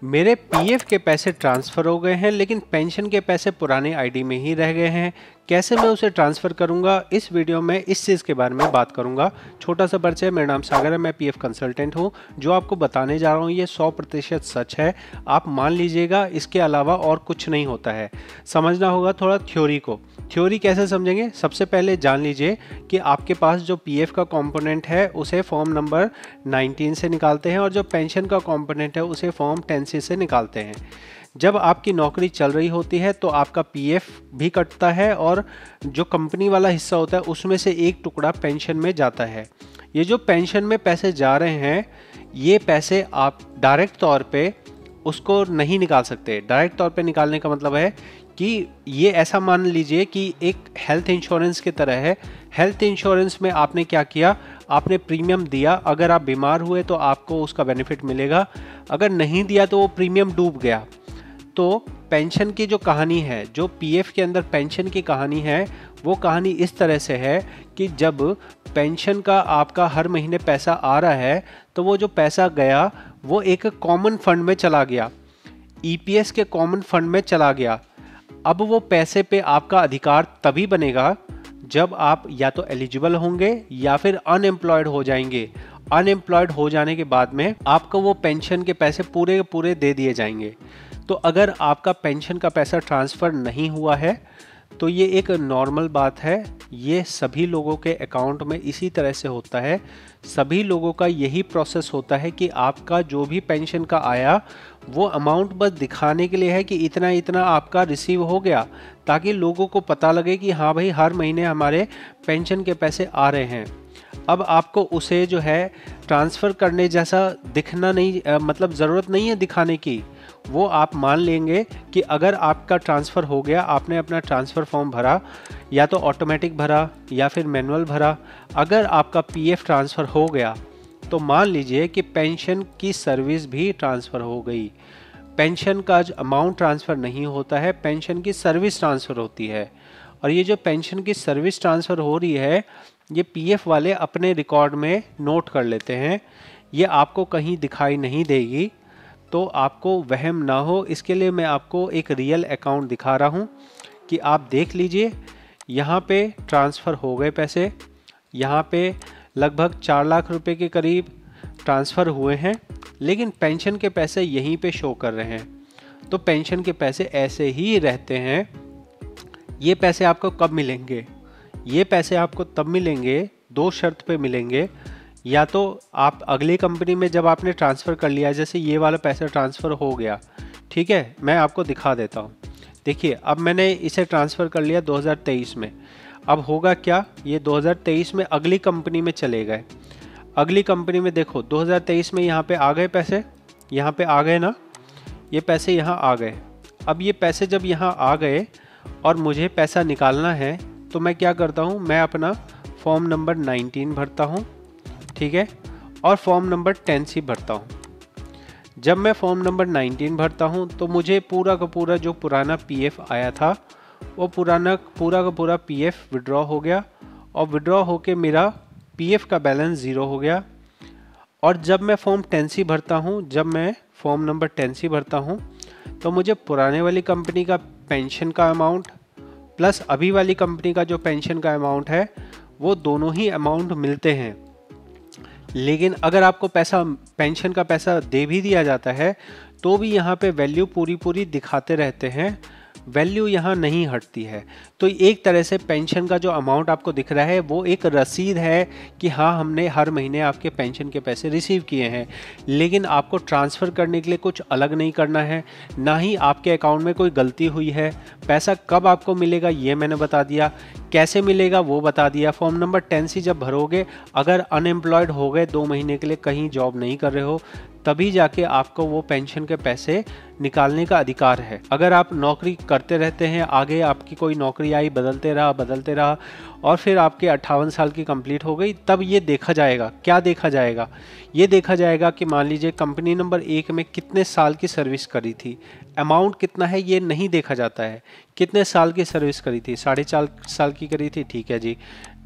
मेरे पीएफ के पैसे ट्रांसफ़र हो गए हैं, लेकिन पेंशन के पैसे पुराने आईडी में ही रह गए हैं। कैसे मैं उसे ट्रांसफ़र करूंगा, इस वीडियो में इस चीज़ के बारे में बात करूंगा। छोटा सा परिचय, मेरा नाम सागर है, मैं पीएफ कंसल्टेंट हूं। जो आपको बताने जा रहा हूं ये 100% सच है, आप मान लीजिएगा, इसके अलावा और कुछ नहीं होता है। समझना होगा थोड़ा थ्योरी को। थ्योरी कैसे समझेंगे? सबसे पहले जान लीजिए कि आपके पास जो पीएफ का कंपोनेंट है उसे फॉर्म नंबर 19 से निकालते हैं, और जो पेंशन का कंपोनेंट है उसे फॉर्म 10C से निकालते हैं। जब आपकी नौकरी चल रही होती है तो आपका पीएफ भी कटता है, और जो कंपनी वाला हिस्सा होता है उसमें से एक टुकड़ा पेंशन में जाता है। ये जो पेंशन में पैसे जा रहे हैं, ये पैसे आप डायरेक्ट तौर पे उसको नहीं निकाल सकते। डायरेक्ट तौर पे निकालने का मतलब है कि ये ऐसा मान लीजिए कि एक हेल्थ इंश्योरेंस की तरह है। हेल्थ इंश्योरेंस में आपने क्या किया, आपने प्रीमियम दिया, अगर आप बीमार हुए तो आपको उसका बेनिफिट मिलेगा, अगर नहीं दिया तो वो प्रीमियम डूब गया। तो पेंशन की जो कहानी है, जो पीएफ के अंदर पेंशन की कहानी है, वो कहानी इस तरह से है कि जब पेंशन का आपका हर महीने पैसा आ रहा है तो वो जो पैसा गया वो एक कॉमन फंड में चला गया, ईपीएस के कॉमन फंड में चला गया। अब वो पैसे पे आपका अधिकार तभी बनेगा जब आप या तो एलिजिबल होंगे या फिर अनएम्प्लॉयड हो जाएंगे। अनएम्प्लॉयड हो जाने के बाद में आपको वो पेंशन के पैसे पूरे के पूरे दे दिए जाएंगे। तो अगर आपका पेंशन का पैसा ट्रांसफ़र नहीं हुआ है तो ये एक नॉर्मल बात है, ये सभी लोगों के अकाउंट में इसी तरह से होता है। सभी लोगों का यही प्रोसेस होता है कि आपका जो भी पेंशन का आया वो अमाउंट बस दिखाने के लिए है कि इतना इतना आपका रिसीव हो गया, ताकि लोगों को पता लगे कि हाँ भाई हर महीने हमारे पेंशन के पैसे आ रहे हैं। अब आपको उसे जो है ट्रांसफ़र करने जैसा दिखना नहीं, मतलब ज़रूरत नहीं है दिखाने की। वो आप मान लेंगे कि अगर आपका ट्रांसफ़र हो गया, आपने अपना ट्रांसफ़र फॉर्म भरा, या तो ऑटोमेटिक भरा या फिर मैनुअल भरा, अगर आपका पीएफ ट्रांसफ़र हो गया तो मान लीजिए कि पेंशन की सर्विस भी ट्रांसफ़र हो गई। पेंशन का जो अमाउंट ट्रांसफ़र नहीं होता है, पेंशन की सर्विस ट्रांसफ़र होती है। और ये जो पेंशन की सर्विस ट्रांसफ़र हो रही है, ये पीएफ वाले अपने रिकॉर्ड में नोट कर लेते हैं। ये आपको कहीं दिखाई नहीं देगी, तो आपको वहम ना हो इसके लिए मैं आपको एक रियल अकाउंट दिखा रहा हूँ कि आप देख लीजिए। यहाँ पे ट्रांसफ़र हो गए पैसे, यहाँ पे लगभग 4 लाख रुपए के करीब ट्रांसफ़र हुए हैं, लेकिन पेंशन के पैसे यहीं पे शो कर रहे हैं। तो पेंशन के पैसे ऐसे ही रहते हैं। ये पैसे आपको कब मिलेंगे? ये पैसे आपको तब मिलेंगे, दो शर्त पे मिलेंगे। या तो आप अगली कंपनी में जब आपने ट्रांसफ़र कर लिया, जैसे ये वाला पैसा ट्रांसफ़र हो गया, ठीक है, मैं आपको दिखा देता हूँ। देखिए, अब मैंने इसे ट्रांसफ़र कर लिया 2023 में। अब होगा क्या, ये 2023 में अगली कंपनी में चले गए। अगली कंपनी में देखो 2023 में यहाँ पे आ गए पैसे, यहाँ पे आ गए ना, ये पैसे यहाँ आ गए। अब ये पैसे जब यहाँ आ गए और मुझे पैसा निकालना है तो मैं क्या करता हूँ, मैं अपना फॉर्म नंबर 19 भरता हूँ, ठीक है, और फॉर्म नंबर 10C भरता हूँ। जब मैं फॉर्म नंबर 19 भरता हूँ तो मुझे पूरा का पूरा जो पुराना पीएफ आया था वो पूरा का पूरा पीएफ विड्रॉ हो गया, और विड्रॉ होके मेरा पीएफ का बैलेंस 0 हो गया। और जब मैं फॉर्म 10C भरता हूँ, जब मैं फॉर्म नंबर 10C भरता हूँ तो मुझे पुराने वाली कंपनी का पेंशन का अमाउंट प्लस अभी वाली कंपनी का जो पेंशन का अमाउंट है, वो दोनों ही अमाउंट मिलते हैं। लेकिन अगर आपको पैसा, पेंशन का पैसा दे भी दिया जाता है तो भी यहाँ पे वैल्यू पूरी पूरी दिखाते रहते हैं, वैल्यू यहाँ नहीं हटती है। तो एक तरह से पेंशन का जो अमाउंट आपको दिख रहा है वो एक रसीद है कि हाँ हमने हर महीने आपके पेंशन के पैसे रिसीव किए हैं। लेकिन आपको ट्रांसफ़र करने के लिए कुछ अलग नहीं करना है, ना ही आपके अकाउंट में कोई गलती हुई है। पैसा कब आपको मिलेगा ये मैंने बता दिया, कैसे मिलेगा वो बता दिया। फॉर्म नंबर 10C जब भरोगे, अगर अनएम्प्लॉयड हो गए 2 महीने के लिए, कहीं जॉब नहीं कर रहे हो, तभी जाके आपको वो पेंशन के पैसे निकालने का अधिकार है। अगर आप नौकरी करते रहते हैं, आगे आपकी कोई नौकरी आई, बदलते रहा और फिर आपके 58 साल की कंप्लीट हो गई, तब ये देखा जाएगा। क्या देखा जाएगा? ये देखा जाएगा कि मान लीजिए कंपनी नंबर 1 में कितने साल की सर्विस करी थी, अमाउंट कितना है ये नहीं देखा जाता है। कितने साल की सर्विस करी थी, 4.5 साल की करी थी, ठीक है जी।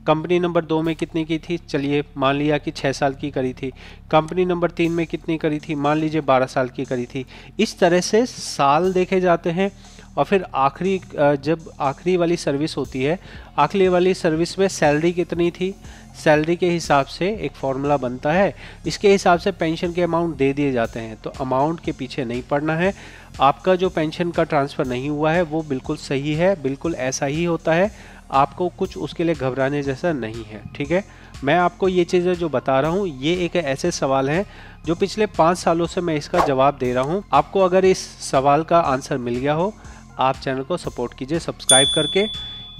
कंपनी नंबर 2 में कितनी की थी, चलिए मान लिया कि 6 साल की करी थी। कंपनी नंबर 3 में कितनी करी थी, मान लीजिए 12 साल की करी थी। इस तरह से साल देखे जाते हैं और फिर आखिरी जब आखिरी वाली सर्विस होती है, आखिरी वाली सर्विस में सैलरी कितनी थी, सैलरी के हिसाब से एक फॉर्मूला बनता है, इसके हिसाब से पेंशन के अमाउंट दे दिए जाते हैं। तो अमाउंट के पीछे नहीं पड़ना है। आपका जो पेंशन का ट्रांसफ़र नहीं हुआ है वो बिल्कुल सही है, बिल्कुल ऐसा ही होता है, आपको कुछ उसके लिए घबराने जैसा नहीं है। ठीक है, मैं आपको ये चीज़ें जो बता रहा हूँ ये एक ऐसे सवाल हैं जो पिछले 5 सालों से मैं इसका जवाब दे रहा हूँ। आपको अगर इस सवाल का आंसर मिल गया हो, आप चैनल को सपोर्ट कीजिए सब्सक्राइब करके।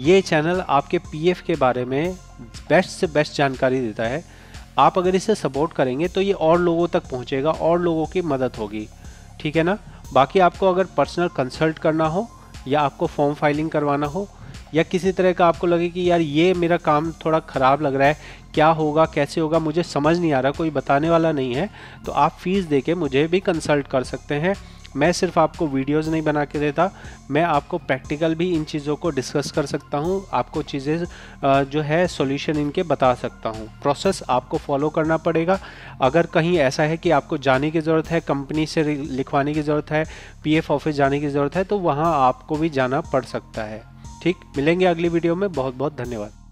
ये चैनल आपके पीएफ के बारे में बेस्ट से बेस्ट जानकारी देता है। आप अगर इसे सपोर्ट करेंगे तो ये और लोगों तक पहुँचेगा और लोगों की मदद होगी। ठीक है ना। बाकी आपको अगर पर्सनल कंसल्ट करना हो या आपको फॉर्म फाइलिंग करवाना हो या किसी तरह का आपको लगे कि यार ये मेरा काम थोड़ा ख़राब लग रहा है, क्या होगा कैसे होगा मुझे समझ नहीं आ रहा, कोई बताने वाला नहीं है, तो आप फीस देके मुझे भी कंसल्ट कर सकते हैं। मैं सिर्फ आपको वीडियोस नहीं बना के देता, मैं आपको प्रैक्टिकल भी इन चीज़ों को डिस्कस कर सकता हूँ, आपको चीज़ें जो है सॉल्यूशन इनके बता सकता हूँ। प्रोसेस आपको फॉलो करना पड़ेगा। अगर कहीं ऐसा है कि आपको जाने की ज़रूरत है, कंपनी से लिखवाने की ज़रूरत है, पीएफ ऑफिस जाने की ज़रूरत है, तो वहाँ आपको भी जाना पड़ सकता है। ठीक, मिलेंगे अगली वीडियो में। बहुत बहुत धन्यवाद।